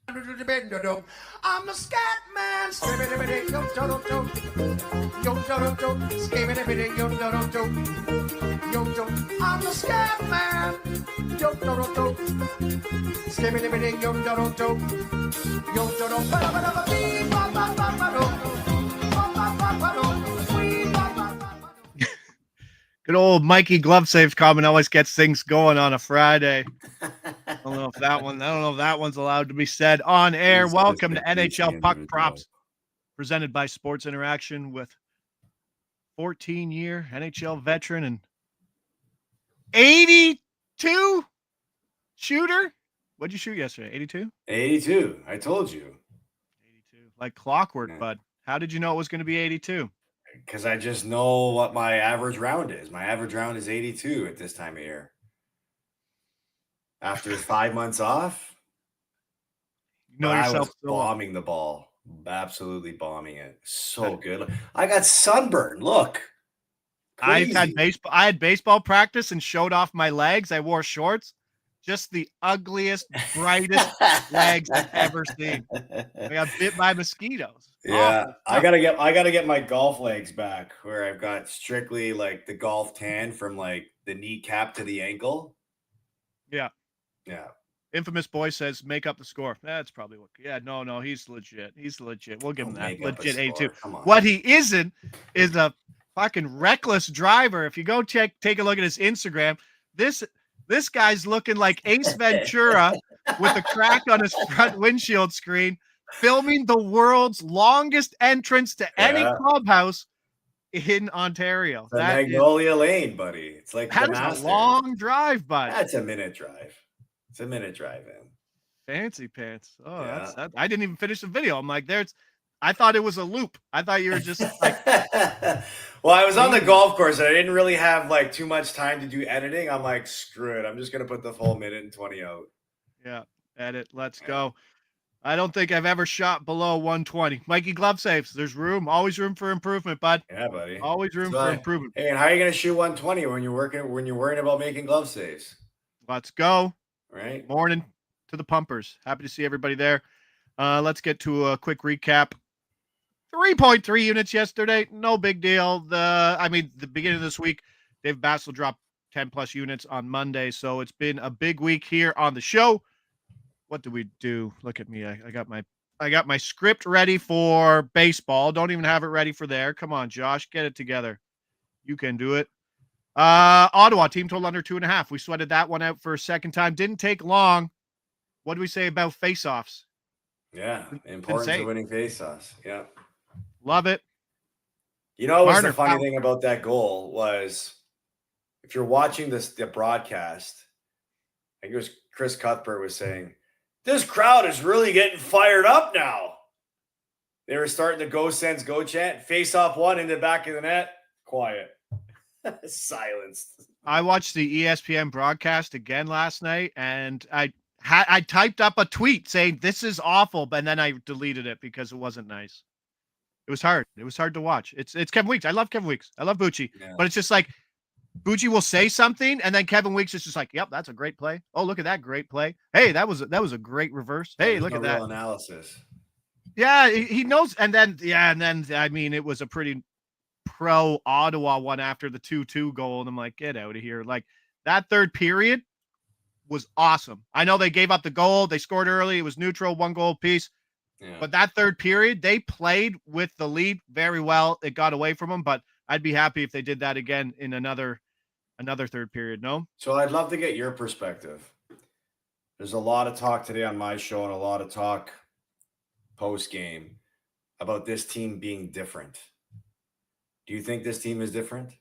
I'm a scat man. I'm a scat man. Good old Mikey Glove Saves comment always gets things going on a Friday. I don't know if that one's allowed to be said on air. Welcome to NHL Puck Props, presented by Sports Interaction with 14-year NHL veteran and 82 shooter. What'd you shoot yesterday? 82? 82. I told you. 82. Like clockwork, bud. How did you know it was going to be 82? Because I just know what my average round is. My average round is 82 at this time of year. After 5 months off, I was bombing the ball. Absolutely bombing it. So good. I got sunburn. Look. I had baseball practice and showed off my legs. I wore shorts. Just the ugliest, brightest legs I've ever seen. I got bit by mosquitoes. Yeah, I gotta get my golf legs back, where I've got strictly like the golf tan from like the kneecap to the ankle. Yeah. Infamous Boy says, make up the score. That's probably what. Yeah, no, he's legit. We'll give him that. Legit 82. What he isn't is a fucking reckless driver. If you go take a look at his Instagram, this guy's looking like Ace Ventura with a crack on his front windshield screen, filming the world's longest entrance to any clubhouse in Ontario. The Magnolia Lane, buddy. It's like that's a long drive, bud. That's a minute drive. It's a minute drive in. Fancy pants. Oh, yeah. I didn't even finish the video. I'm like, I thought it was a loop. I thought you were just like. Well, I was on the golf course and I didn't really have like too much time to do editing. I'm like, screw it. I'm just going to put the full minute and 20 out. Yeah. Edit. Let's go. I don't think I've ever shot below 120. Mikey Glove Saves. There's room. Always room for improvement, bud. Yeah, buddy. Always room for improvement. Hey, and how are you going to shoot 120 when you're worrying about making glove saves? Let's go. Right. Morning to the pumpers. Happy to see everybody there. Let's get to a quick recap. 3.3 units yesterday. No big deal. The beginning of this week, Dave Bassel dropped 10 plus units on Monday. So it's been a big week here on the show. What do we do? Look at me. I got my script ready for baseball. Don't even have it ready for there. Come on, Josh, get it together. You can do it. Ottawa team total under 2.5. We sweated that one out for a second time. Didn't take long. What do we say about face-offs? Yeah, importance of winning face-offs. Yeah. Love it. You know, what's the funny thing about that goal was, if you're watching the broadcast, I think it was Chris Cuthbert was saying, this crowd is really getting fired up now. They were starting the go Sens go chant. Face off one in the back of the net. Quiet. Silenced. I watched the ESPN broadcast again last night, and I typed up a tweet saying this is awful, but then I deleted it because it wasn't nice. It was hard. It was hard to watch. It's Kevin Weeks. I love Kevin Weeks. I love Bucci. Yeah. But it's just like Bucci will say something, and then Kevin Weeks is just like, "Yep, that's a great play. Oh, look at that great play. Hey, that was a great reverse. Hey, look at that analysis." Yeah, he knows. And then I mean, it was a pretty pro Ottawa one after the 2-2 goal, and I'm like, get out of here. Like, that third period was awesome. I know they gave up the goal. They scored early. It was neutral, 1 goal piece. Yeah. But that third period, they played with the lead very well. It got away from them, but I'd be happy if they did that again in another third period. No? So I'd love to get your perspective. There's a lot of talk today on my show and a lot of talk post-game about this team being different. Do you think this team is different?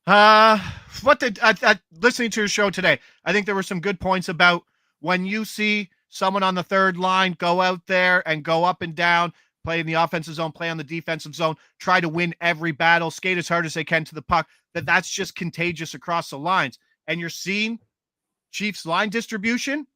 Listening to your show today, I think there were some good points about when you see someone on the third line go out there and go up and down, play in the offensive zone, play on the defensive zone, try to win every battle, skate as hard as they can to the puck, that's just contagious across the lines. And you're seeing Chiefs line distribution.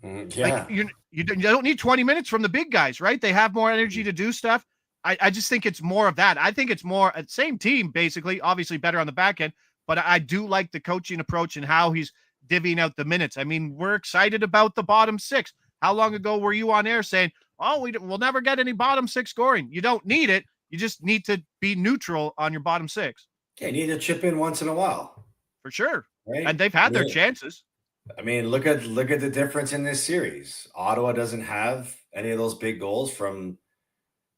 Yeah. Like you don't need 20 minutes from the big guys, right? They have more energy to do stuff. I just think it's more of that. I think it's more same team, basically, obviously better on the back end, but I do like the coaching approach and how he's divvying out the minutes. I mean, we're excited about the bottom 6. How long ago were you on air saying, oh, we'll never get any bottom six scoring? You don't need it. You just need to be neutral on your bottom six. Yeah, you need to chip in once in a while. For sure. Right? And they've had their chances. I mean, look at the difference in this series. Ottawa doesn't have any of those big goals from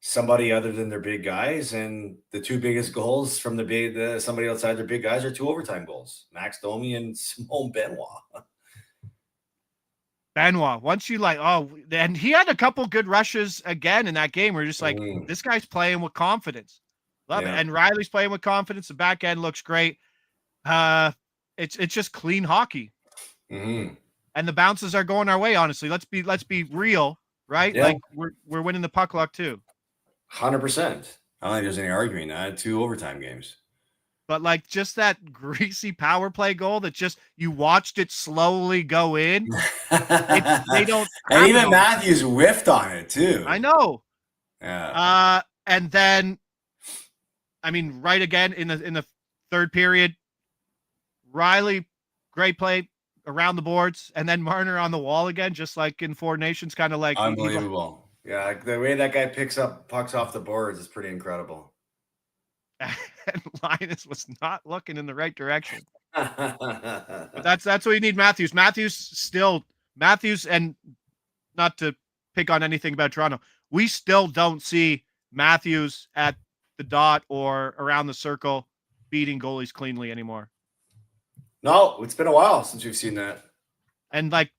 somebody other than their big guys, and the two biggest goals from somebody outside their big guys are two overtime goals: Max Domi and Simone Benoit. Benoit, once you and he had a couple good rushes again in that game. We're just like, this guy's playing with confidence. Love it. And Riley's playing with confidence. The back end looks great. It's just clean hockey. Mm-hmm. And the bounces are going our way, honestly. Let's be real, right? Yeah. Like we're winning the puck luck too. 100%. I don't think there's any arguing that. 2 overtime games. But like just that greasy power play goal that just you watched it slowly go in. They don't. And even Matthews whiffed on it too. I know. Yeah. And then, I mean, right again in the third period, Riley, great play around the boards, and then Marner on the wall again, just like in Four Nations, kind of like unbelievable. Yeah, the way that guy picks up pucks off the boards is pretty incredible. And Linus was not looking in the right direction. But that's what you need, Matthews. Matthews, and not to pick on anything about Toronto, we still don't see Matthews at the dot or around the circle beating goalies cleanly anymore. No, it's been a while since we've seen that. And like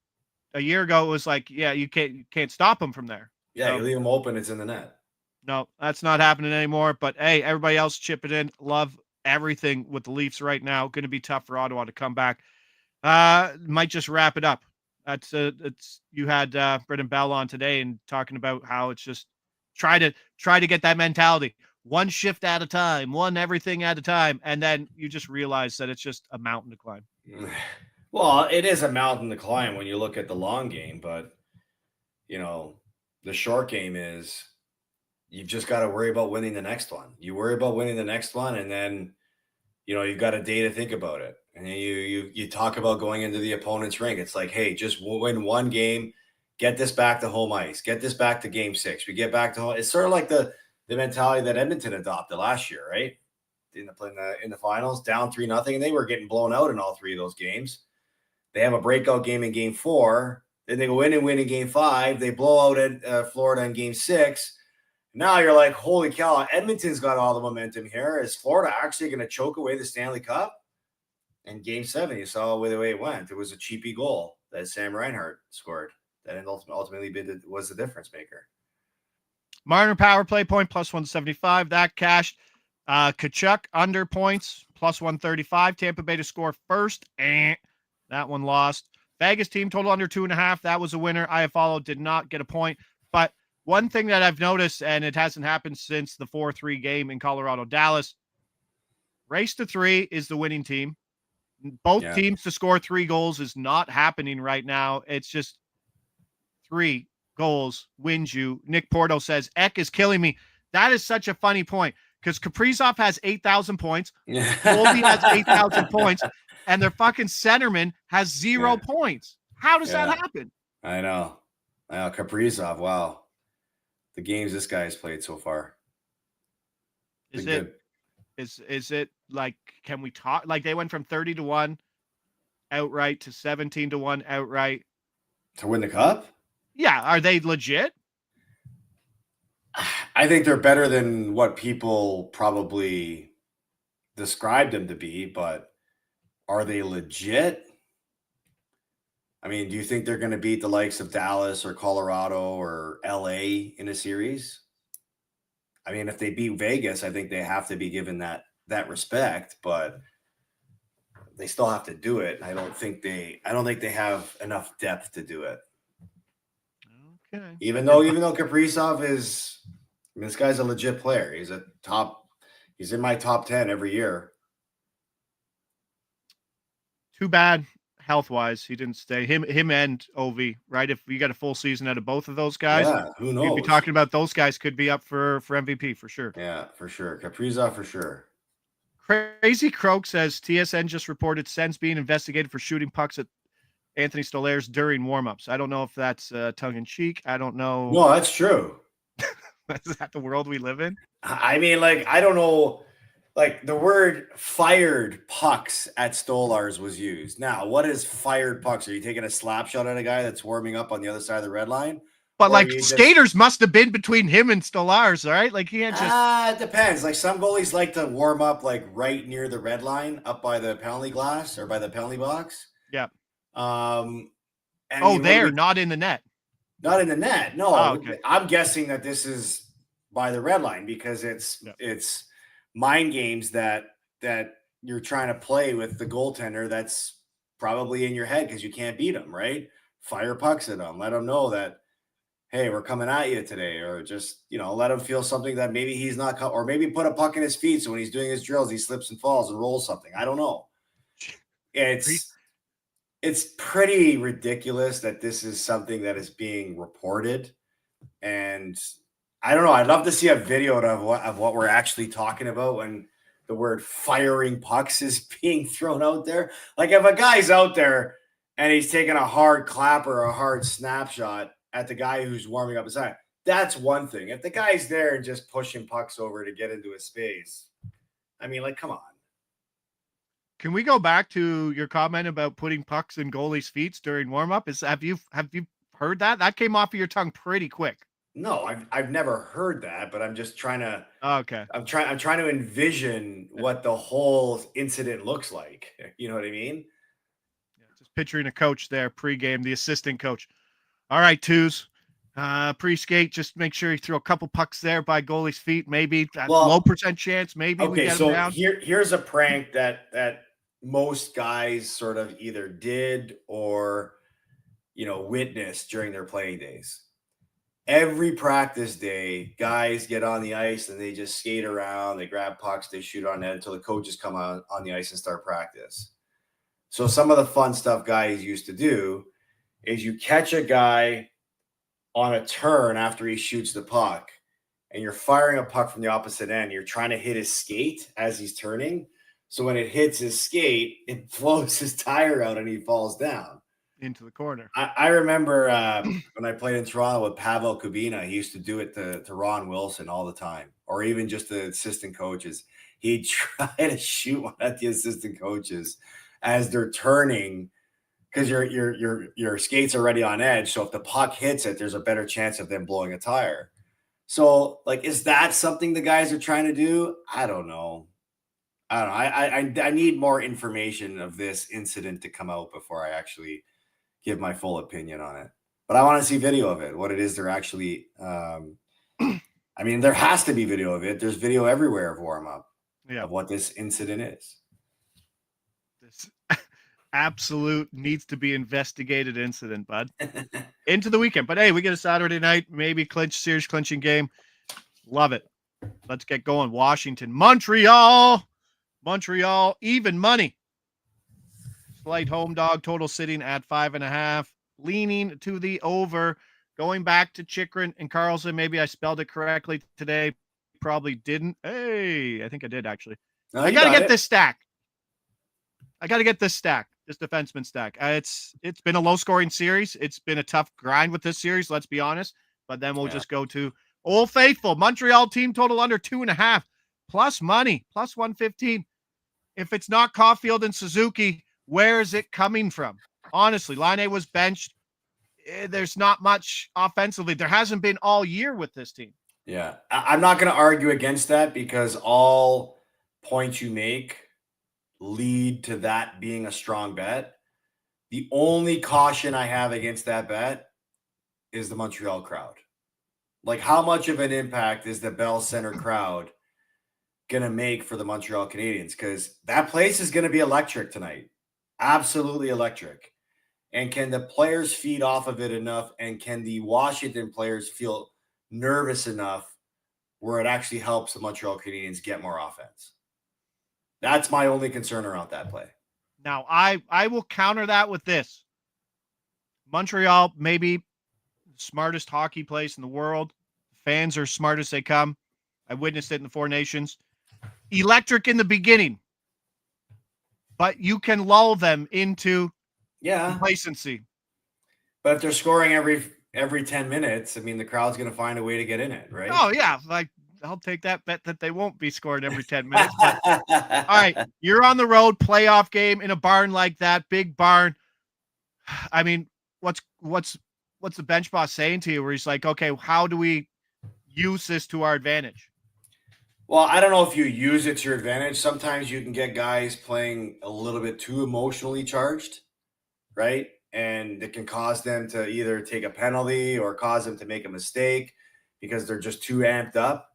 a year ago, it was like, yeah, you can't stop him from there. Yeah, so, you leave him open, it's in the net. No, that's not happening anymore. But hey, everybody else chipping in. Love everything with the Leafs right now. Going to be tough for Ottawa to come back. Might just wrap it up. You had Brendan Bell on today and talking about how it's just try to get that mentality. One shift at a time, one everything at a time, and then you just realize that it's just a mountain to climb. Well, it is a mountain to climb when you look at the long game, but the short game is you've just got to worry about winning the next one. You worry about winning the next one, and then you've got a day to think about it. And you talk about going into the opponent's ring. It's like, hey, just win one game, get this back to home ice, get this back to game 6. We get back to home. It's sort of like the mentality that Edmonton adopted last year, right? In the finals, down 3-0, and they were getting blown out in all 3 of those games. They have a breakout game in game 4. Then they go in and win in game 5. They blow out at Florida in game 6. Now you're like, holy cow, Edmonton's got all the momentum here. Is Florida actually going to choke away the Stanley Cup? In game 7, you saw the way it went. It was a cheapy goal that Sam Reinhart scored that ultimately was the difference maker. Marner power play point plus 175. That cashed. Tkachuk under points plus 135. Tampa Bay to score first. That one lost. Vegas team total under 2.5. That was a winner. Iafallo did not get a point. But one thing that I've noticed, and it hasn't happened since the 4-3 game in Colorado-Dallas, race to 3 is the winning team. Both teams to score 3 goals is not happening right now. It's just 3 goals wins you. Nick Porto says, Eck is killing me. That is such a funny point because Kaprizov has 8,000 points. Goldie has 8,000 points. And their fucking centerman has 0 points. How does that happen? I know. Kaprizov, wow. The games this guy has played so far. Is it like, can we talk? Like they went from 30-1 outright to 17-1 outright. To win the cup? Yeah. Are they legit? I think they're better than what people probably described them to be, but are they legit? I mean, do you think they're going to beat the likes of Dallas or Colorado or LA in a series? I mean, if they beat Vegas, I think they have to be given that respect, but they still have to do it. I don't think they have enough depth to do it. Okay. Even though Kaprizov is, I mean, this guy's a legit player. He's in my top 10 every year. Too bad health-wise he didn't stay. Him and Ovi, right? If we got a full season out of both of those guys, who knows? We'd be talking about those guys could be up for MVP for sure. Yeah, for sure. Kaprizov for sure. Crazy Croak says TSN just reported Sens being investigated for shooting pucks at Anthony Stolarz during warmups. I don't know if that's tongue in cheek. I don't know. No, that's true. Is that the world we live in? I mean, like, I don't know. Like, the word fired pucks at Stolarz was used. Now, what is fired pucks? Are you taking a slap shot at a guy that's warming up on the other side of the red line? But like skaters must have been between him and Stolarz, all right? Like he can't just. It depends. Like some goalies like to warm up like right near the red line, up by the penalty glass or by the penalty box. Yeah. There, not in the net. Not in the net. No, okay. I'm guessing that this is by the red line because it's mind games that you're trying to play with the goaltender. That's probably in your head because you can't beat him, right? Fire pucks at him. Let him know that, hey, we're coming at you today, or just, let him feel something that maybe he's not, or maybe put a puck in his feet. So when he's doing his drills, he slips and falls and rolls something. I don't know. It's pretty ridiculous that this is something that is being reported. And I don't know. I'd love to see a video of what we're actually talking about when the word firing pucks is being thrown out there. Like if a guy's out there and he's taking a hard clap or a hard snapshot at the guy who's warming up his side, that's one thing. If the guy's there and just pushing pucks over to get into his space, I mean, like, come on. Can we go back to your comment about putting pucks in goalies' feet during warm-up? Have you heard that? That came off of your tongue pretty quick. No, I've never heard that, but I'm just trying to. Okay. I'm trying to envision what the whole incident looks like. You know what I mean? Yeah, just picturing a coach there pregame, the assistant coach. All right, twos. Pre-skate, just make sure you throw a couple pucks there by goalie's feet. Maybe low percent chance. Maybe okay, we get so him down. Here's a prank that most guys sort of either did or witnessed during their playing days. Every practice day, guys get on the ice and they just skate around. They grab pucks, they shoot on net until the coaches come on the ice and start practice. So some of the fun stuff guys used to do is you catch a guy on a turn after he shoots the puck, and you're firing a puck from the opposite end. You're trying to hit his skate as he's turning. So when it hits his skate, it blows his tire out and he falls down into the corner. I remember when I played in Toronto with Pavel Kubina, he used to do it to Ron Wilson all the time, or even just the assistant coaches. He'd try to shoot one at the assistant coaches as they're turning, because your skate's already on edge. So if the puck hits it, there's a better chance of them blowing a tire. So, like, is that something the guys are trying to do? I don't know. I need more information of this incident to come out before I actually give my full opinion on it. But I want to see video of it, what it is they're actually I mean, there has to be video of it. There's video everywhere of warm-up of what this incident is. This absolute needs to be investigated incident, bud. Into the weekend. But hey, we get a Saturday night, maybe series clinching game. Love it. Let's get going. Washington, Montreal, even money. Slight home dog, total sitting at 5.5, leaning to the over. Going back to Chikrin and Carlson. Maybe I spelled it correctly today. Probably didn't. Hey, I think I did actually. No, I got to get this stack. This defenseman stack. It's been a low scoring series. It's been a tough grind with this series, let's be honest. But then we'll just go to Old Faithful. Montreal team total under 2.5. Plus money. Plus 115. If it's not Caulfield and Suzuki, where is it coming from? Honestly, Laine was benched. There's not much offensively. There hasn't been all year with this team. Yeah. I'm not going to argue against that because all points you make lead to that being a strong bet. The only caution I have against that bet is the Montreal crowd. Like, how much of an impact is the Bell Center crowd going to make for the Montreal Canadiens? Because that place is going to be electric tonight. Absolutely electric. And can the players feed off of it enough? And can the Washington players feel nervous enough where it actually helps the Montreal Canadiens get more offense? That's my only concern around that play. Now, I will counter that with this. Montreal, maybe the smartest hockey place in the world. Fans are smart as they come. I witnessed it in the Four Nations. Electric in the beginning. But you can lull them into Yeah. Complacency. But if they're scoring every 10 minutes, I mean, the crowd's going to find a way to get in it, right? Oh, yeah. Like, I'll take that bet that they won't be scoring every 10 minutes. But all right, you're on the road, playoff game in a barn like that, big barn. I mean, what's the bench boss saying to you where he's like, okay, how do we use this to our advantage? Well, I don't know if you use it to your advantage. Sometimes you can get guys playing a little bit too emotionally charged, right? And it can cause them to either take a penalty or cause them to make a mistake because they're just too amped up.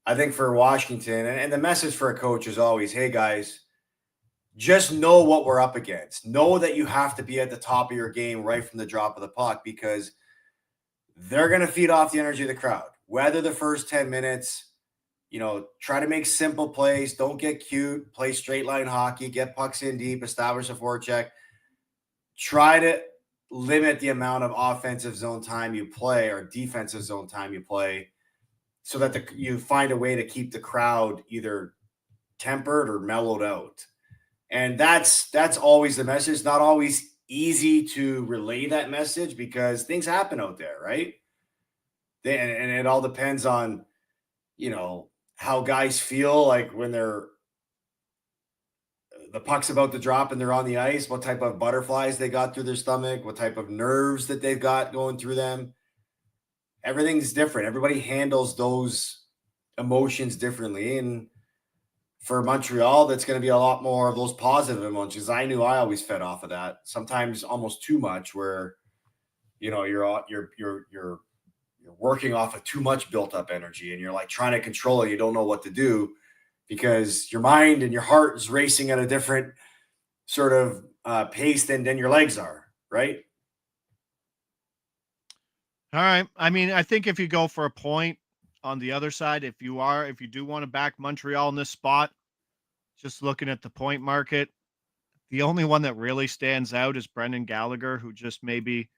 I think for Washington, and the message for a coach is always, hey, guys, just know what we're up against. Know that you have to be at the top of your game right from the drop of the puck because they're going to feed off the energy of the crowd. Whether the first 10 minutes, try to make simple plays. Don't get cute. Play straight line hockey. Get pucks in deep. Establish a forecheck. Try to limit the amount of offensive zone time you play or defensive zone time you play so that you find a way to keep the crowd either tempered or mellowed out. And that's always the message. Not always easy to relay that message because things happen out there, right? And it all depends on, how guys feel like when the puck's about to drop and they're on the ice, what type of butterflies they got through their stomach, what type of nerves that they've got going through them. Everything's different. Everybody handles those emotions differently. And for Montreal, that's going to be a lot more of those positive emotions. I knew I always fed off of that. Sometimes almost too much where, you're working off of too much built up energy and you're like trying to control it. You don't know what to do because your mind and your heart is racing at a different sort of pace than your legs are. Right. All right. I mean, I think if you go for a point on the other side, if you do want to back Montreal in this spot, just looking at the point market, the only one that really stands out is Brendan Gallagher, who just maybe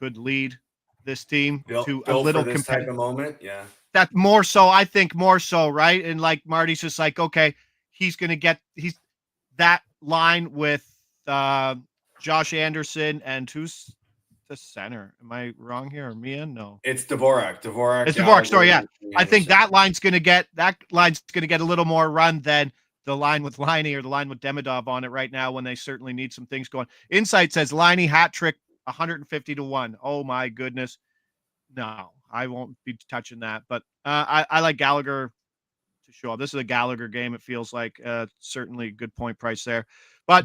could lead this team to a little for this type of moment. Yeah. That more so, I think more so, right? And like Marty's just like, okay, he's that line with Josh Anderson and who's the center? Am I wrong here? Or Mia? No. It's Dvorak. It's Dvorak. Sorry, yeah. I think that line's gonna get a little more run than the line with Liney or the line with Demidov on it right now when they certainly need some things going. Insight says Liney hat trick 150-1. Oh my goodness. No, I won't be touching that. But I like Gallagher to show up. This is a Gallagher game. It feels like certainly good point price there. But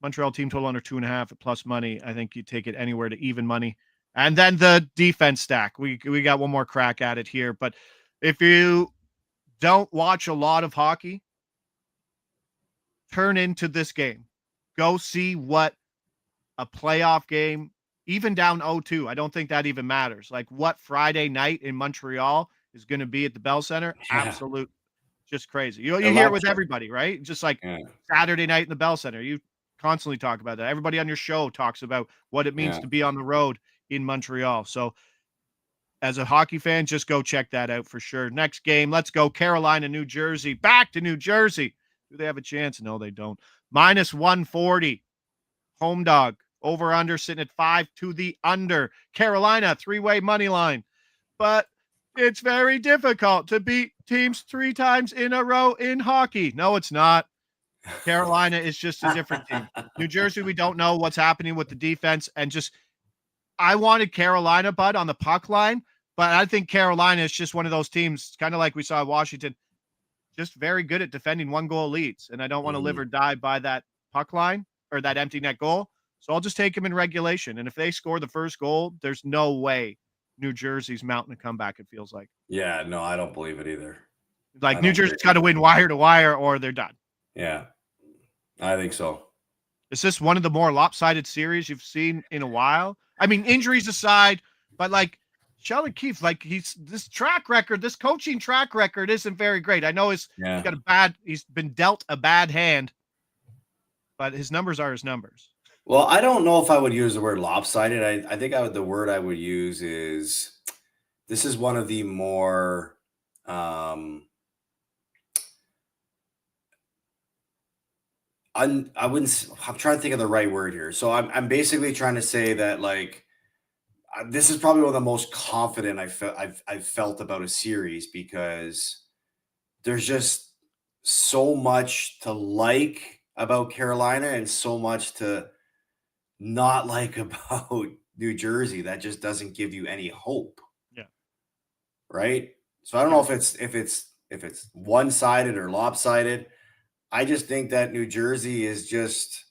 Montreal team total under 2.5 at plus money. I think you take it anywhere to even money. And then the defense stack. We got one more crack at it here. But if you don't watch a lot of hockey, turn into this game. Go see what a playoff game, even down 0-2. I don't think that even matters. Like what Friday night in Montreal is going to be at the Bell Center. Yeah. Absolute, just crazy. You hear it with everybody, right? Just like Saturday night in the Bell Center. You constantly talk about that. Everybody on your show talks about what it means to be on the road in Montreal. So as a hockey fan, just go check that out for sure. Next game, let's go Carolina, New Jersey. Back to New Jersey. Do they have a chance? No, they don't. Minus 140. Home dog. Over under sitting at 5 to the under. Carolina, three-way money line. But it's very difficult to beat teams 3 times in a row in hockey. No, it's not. Carolina is just a different team. New Jersey, we don't know what's happening with the defense. And just, I wanted Carolina, Bud, on the puck line. But I think Carolina is just one of those teams, kind of like we saw Washington, just very good at defending 1-goal leads. And I don't want to live or die by that puck line or that empty net goal. So I'll just take them in regulation. And if they score the first goal, there's no way New Jersey's mounting a comeback, it feels like. Yeah, no, I don't believe it either. Like New Jersey's got to win wire to wire or they're done. Yeah, I think so. Is this one of the more lopsided series you've seen in a while? I mean, injuries aside, but like Sheldon Keefe, like this coaching track record isn't very great. I know he's been dealt a bad hand, but his numbers are his numbers. Well, I don't know if I would use the word lopsided. I think the word I would use is this is one of the more I'm trying to think of the right word here. So I'm basically trying to say that like this is probably one of the most confident I've felt about a series because there's just so much to like about Carolina and so much to not like about New Jersey that just doesn't give you any hope. Yeah. Right. So I don't know if it's one-sided or lopsided. I just think that New Jersey is just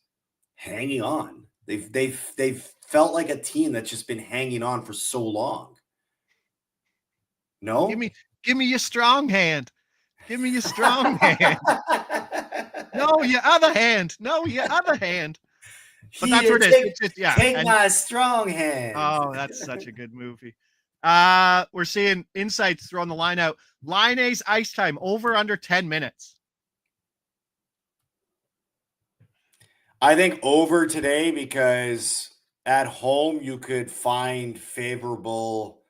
hanging on. They've felt like a team that's just been hanging on for so long. No? Give me your strong hand. Give me your strong hand. No, your other hand. No, your other hand. But that's what it is. It's just, yeah. Take my strong hand. Oh, that's such a good movie. We're seeing insights throwing the line out. Line A's ice time over under 10 minutes. I think over today because at home you could find favorable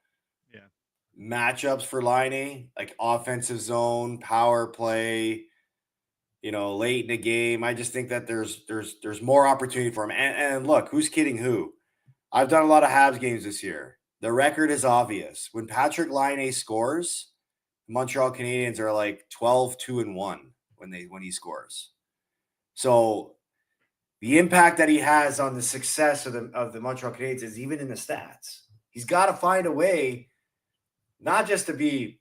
matchups for Line A, like offensive zone, power play, late in the game. I just think that there's more opportunity for him. And look, who's kidding who? I've done a lot of Habs games this year. The record is obvious. When Patrick Laine scores, Montreal Canadiens are like 12-2-1 when he scores. So the impact that he has on the success of the Montreal Canadiens is even in the stats. He's got to find a way not just to be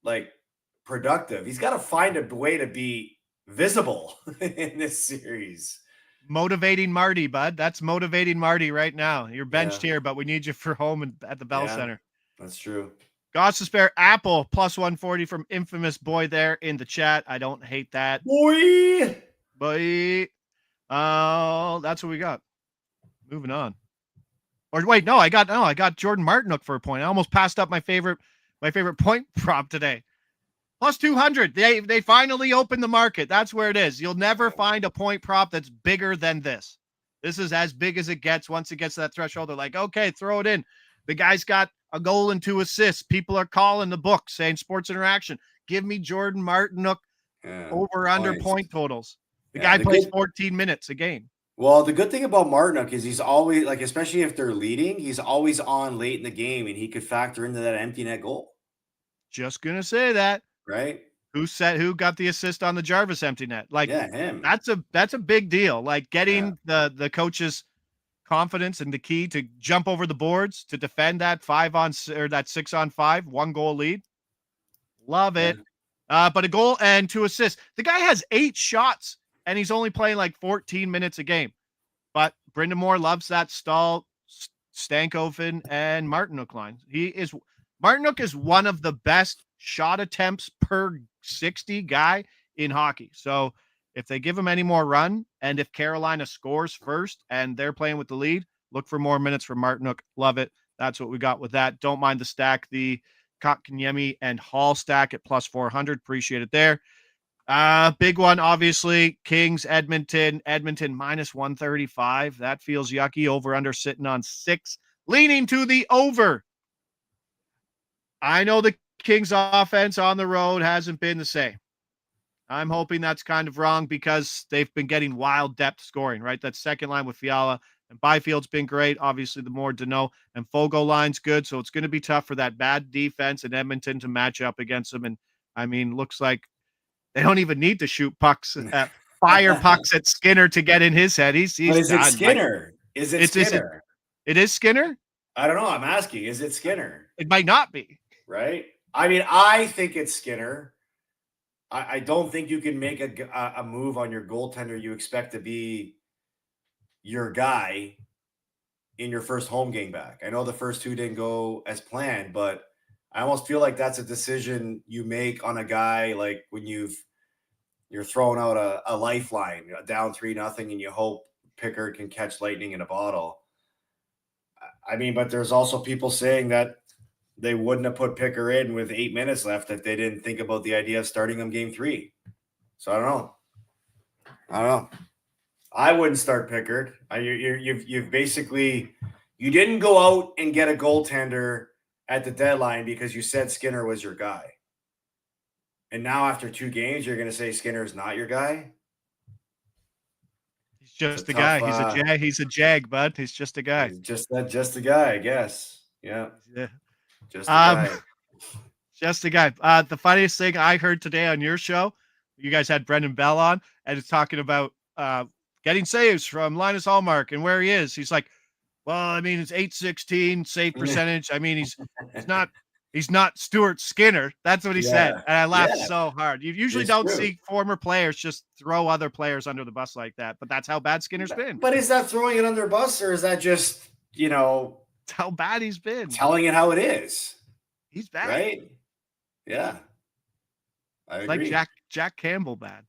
like productive. He's got to find a way to be visible in this series. Motivating Marty, bud. That's motivating Marty right now. You're benched here, but we need you for home and at the Bell Center. That's true. God's to spare Apple plus 140 from infamous boy there in the chat. I don't hate that. Boy. That's what we got. Moving on. Or wait, no, I got Jordan Martinook for a point. I almost passed up my favorite point prop today. Plus 200. They finally opened the market. That's where it is. You'll never find a point prop that's bigger than this. This is as big as it gets. Once it gets to that threshold, they're like, okay, throw it in. The guy's got a goal and 2 assists. People are calling the book saying Sports Interaction. Give me Jordan Martinook over under point totals. The guy plays 14 minutes a game. Well, the good thing about Martinook is he's always, like, especially if they're leading, he's always on late in the game and he could factor into that empty net goal. Just going to say that. Right. Who got the assist on the Jarvis empty net? Like, him. That's a big deal. Like getting the coach's confidence and the key to jump over the boards to defend that 6-on-5 1 goal lead. Love it. But a goal and 2 assists. The guy has 8 shots and he's only playing like 14 minutes a game. But Brendan Moore loves that Stahl, Stankoven, and Martinook line. Martinook is one of the best shot attempts per 60 guy in hockey. So if they give him any more run, and if Carolina scores first and they're playing with the lead, look for more minutes from Martinook. Love it. That's what we got with that. Don't mind the stack, the Kotkaniemi and Hall stack at plus 400. Appreciate it there. Big one, obviously, Kings, Edmonton minus 135. That feels yucky. Over under sitting on 6, leaning to the over. I know the Kings offense on the road hasn't been the same. I'm hoping that's kind of wrong because they've been getting wild depth scoring, right? That second line with Fiala and Byfield's been great. Obviously, the more Deneau and Fogo line's good. So it's going to be tough for that bad defense in Edmonton to match up against them. And I mean, looks like they don't even need to shoot pucks, fire pucks at Skinner to get in his head. He's is it Skinner? Is it Skinner? It is Skinner? I don't know. I'm asking. Is it Skinner? It might not be. Right? I mean, I think it's Skinner. I don't think you can make a move on your goaltender you expect to be your guy in your first home game back. I know the first 2 didn't go as planned, but I almost feel like that's a decision you make on a guy like when you're throwing out a lifeline, down 3-0, and you hope Pickard can catch lightning in a bottle. I mean, but there's also people saying that they wouldn't have put Pickard in with 8 minutes left if they didn't think about the idea of starting him game 3. So I don't know. I wouldn't start Pickard. You've basically, you didn't go out and get a goaltender at the deadline because you said Skinner was your guy. And now after 2 games, you're going to say Skinner is not your guy? Just a tough, guy. He's a jag, bud. He's just a guy. he's just a guy, I guess. Yeah, Yeah. just a guy. Just a guy. The funniest thing I heard today on your show, you guys had Brendan Bell on, and it's talking about getting saves from Linus Hallmark and where he is. He's like, well, I mean, it's 816 save percentage. I mean, he's not Stuart Skinner. That's what he said. And I laughed so hard. You usually don't see former players just throw other players under the bus like that, but that's how bad Skinner's been. But is that throwing it under the bus, or is that just, it's how bad he's been. telling it how it is? He's bad. Right? Yeah. I agree. Like Jack Campbell bad.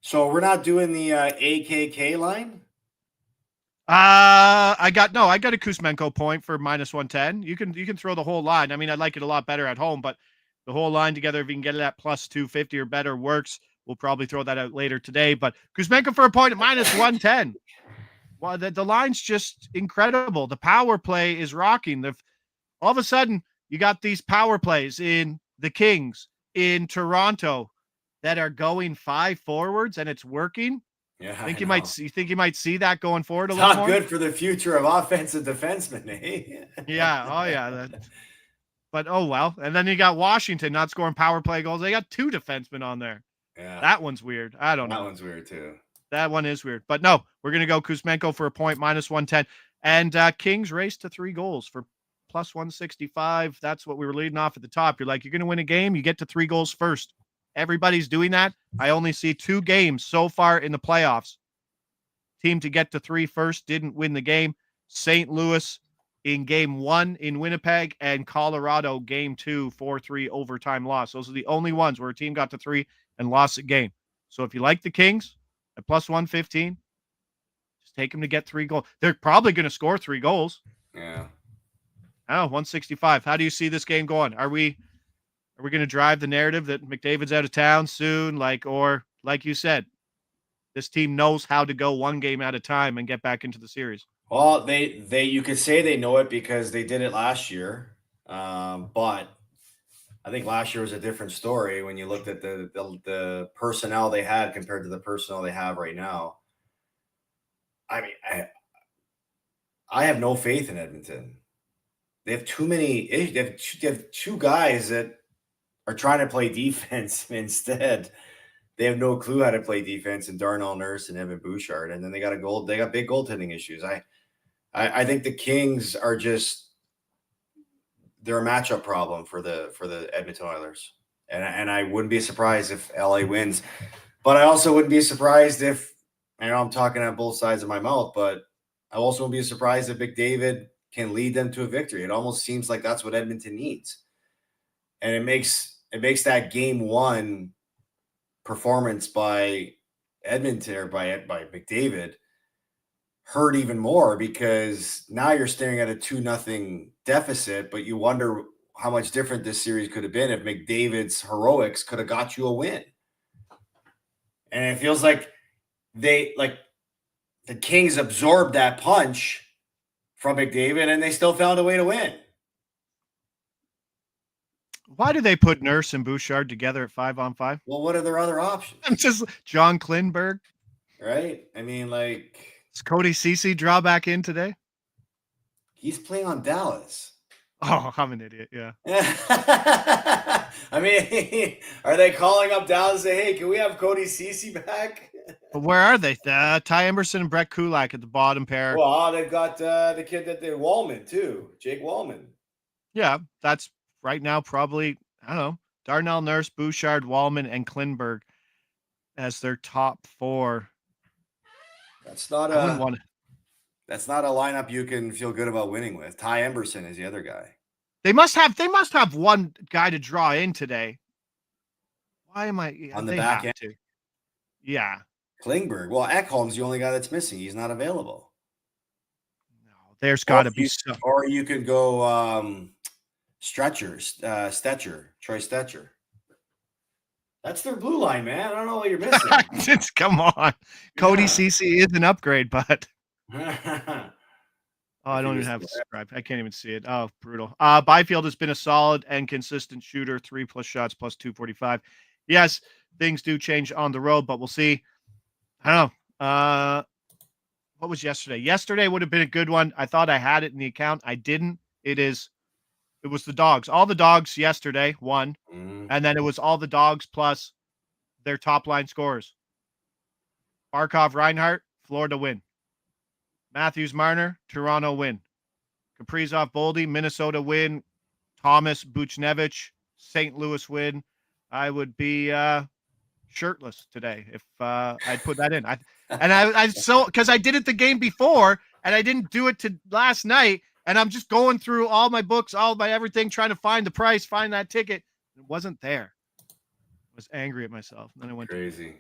So we're not doing the AKK line? I got a Kuzmenko point for -110. You can throw the whole line. I mean, I like it a lot better at home, but the whole line together, if you can get it at +250 or better, works. We'll probably throw that out later today. But Kuzmenko for a point at -110. Well, the line's just incredible. The power play is rocking. All of a sudden, you got these power plays in the Kings, in Toronto, that are going 5 forwards, and it's working. Yeah, you think you might see that going forward a it's little not more? good for the future of offensive defensemen, eh? Yeah. Oh, yeah. But oh well. And then you got Washington not scoring power play goals. They got 2 defensemen on there. Yeah, that one's weird. I don't know. That one's weird too. That one is weird. But no, we're gonna go Kuzmenko for a point, -110, and Kings race to 3 goals for +165. That's what we were leading off at the top. You're like, you're gonna win a game, you get to 3 goals first. Everybody's doing that. I only see 2 games so far in the playoffs. Team to get to 3 first didn't win the game. St. Louis in game 1 in Winnipeg, and Colorado game 2, 4-3 overtime loss. Those are the only ones where a team got to 3 and lost a game. So if you like the Kings at +115, just take them to get 3 goals. They're probably going to score 3 goals. Yeah. I don't know, 165. How do you see this game going? Are we going to drive the narrative that McDavid's out of town soon? Or like you said, this team knows how to go 1 game at a time and get back into the series. Well, you could say they know it because they did it last year. But I think last year was a different story when you looked at the personnel they had compared to the personnel they have right now. I mean, I have no faith in Edmonton. They have too many. They have 2 guys that are trying to play defense instead. They have no clue how to play defense, and Darnell Nurse and Evan Bouchard, and then they got big goaltending issues. I think the Kings are they're a matchup problem for the Edmonton Oilers, and I wouldn't be surprised if LA wins, but I also wouldn't be surprised if, I know I'm talking on both sides of my mouth, but I also wouldn't be surprised if McDavid can lead them to a victory. It almost seems like that's what Edmonton needs, and it makes that game 1 performance by Edmonton or by McDavid hurt even more, because now you're staring at a 2-0 deficit, but you wonder how much different this series could have been if McDavid's heroics could have got you a win. And it feels like the Kings absorbed that punch from McDavid and they still found a way to win. Why do they put Nurse and Bouchard together at 5-on-5? Well, what are their other options? Just John Klingberg. Right? I mean, does Cody Ceci draw back in today? He's playing on Dallas. Oh, I'm an idiot. Yeah. I mean, are they calling up Dallas and say, hey, can we have Cody Ceci back? But where are they? Ty Emberson and Brett Kulak at the bottom pair. Well, they've got the kid that did Wallman, too. Jake Wallman. Yeah, that's right now probably, I don't know, Darnell Nurse, Bouchard, Wallman, and Klingberg as their top 4. That's not a lineup you can feel good about winning with. Ty Emberson is the other guy. They must have one guy to draw in today. Why am I on the back end? Yeah. Klingberg. Well, Ekholm's the only guy that's missing. He's not available. No, there's got to be some. Or you could go Stetcher, Troy Stetcher. That's their blue line, man. I don't know what you're missing. Come on. Cody Ceci is an upgrade, but I don't even have it subscribed. I can't even see it. Oh, brutal. Byfield has been a solid and consistent shooter, 3+ shots, +245. Yes, things do change on the road, but we'll see. I don't know. what was yesterday? Yesterday would have been a good one. I thought I had it in the account. I didn't. It was the dogs. All the dogs yesterday won. And then it was all the dogs plus their top line scorers. Barkov, Reinhart, Florida win. Matthews, Marner, Toronto win. Kaprizov, Boldy, Minnesota win. Thomas, Buchnevich, St. Louis win. I would be shirtless today if I'd put that in. Because I did it the game before and I didn't do it to last night. And I'm just going through all my books, all my everything, trying to find the price, find that ticket. It wasn't there. I was angry at myself. And then I went crazy.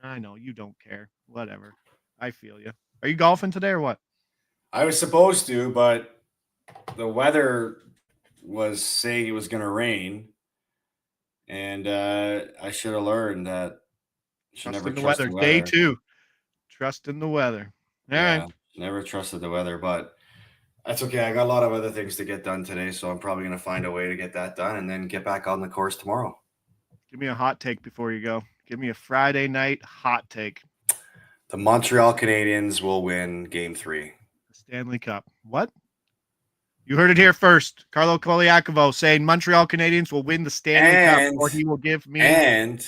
I know you don't care. Whatever. I feel you. Are you golfing today or what? I was supposed to, but the weather was saying it was going to rain. And I should have learned that you should never trust the weather. Day 2. Trust in the weather. All right. Never trusted the weather, but that's okay. I got a lot of other things to get done today, so I'm probably going to find a way to get that done and then get back on the course tomorrow. Give me a hot take before you go. Give me a Friday night hot take. The Montreal Canadiens will win Game 3. The Stanley Cup. What? You heard it here first. Carlo Colaiacovo saying Montreal Canadiens will win the Stanley Cup, or he will give me the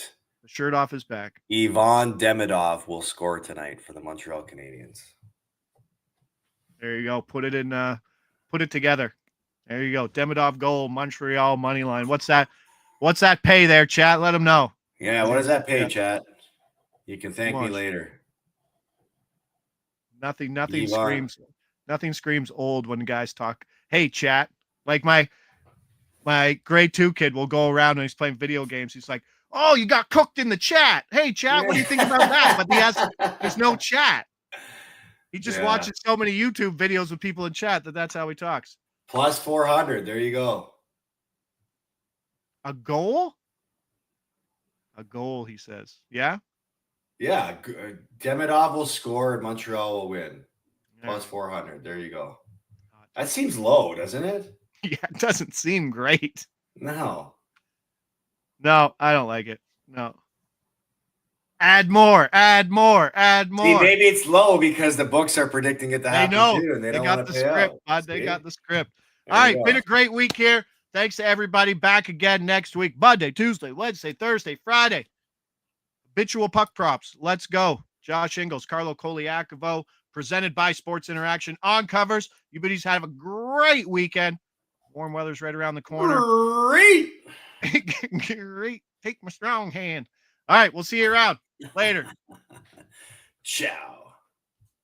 shirt off his back. Ivan Demidov will score tonight for the Montreal Canadiens. There you go. Put it together. There you go. Demidov goal, Montreal money line. What's that? What's that pay there, chat? Let them know. Yeah, what does that pay, chat? You can thank me later. Nothing screams old when guys talk. Hey, chat. Like my grade 2 kid will go around when he's playing video games. He's like, "Oh, you got cooked in the chat. Hey, chat, what do you think about that?" But there's no chat. He just watches so many YouTube videos with people in chat that's how he talks. Plus 400. There you go. A goal? A goal, he says. Yeah? Yeah. Demidov will score and Montreal will win. Plus 400. There you go. That seems low, doesn't it? Yeah, it doesn't seem great. No, I don't like it. No. Add more. See, maybe it's low because the books are predicting it to happen too, and they don't want to pay script, out. Bud. They got the script. All right, been a great week here. Thanks to everybody. Back again next week. Monday, Tuesday, Wednesday, Thursday, Friday. Habitual puck props. Let's go. Josh Ingles, Carlo Colaiacovo, presented by Sports Interaction on covers. You buddies have a great weekend. Warm weather's right around the corner. Great. Great. Take my strong hand. All right, we'll see you around. Later. Ciao.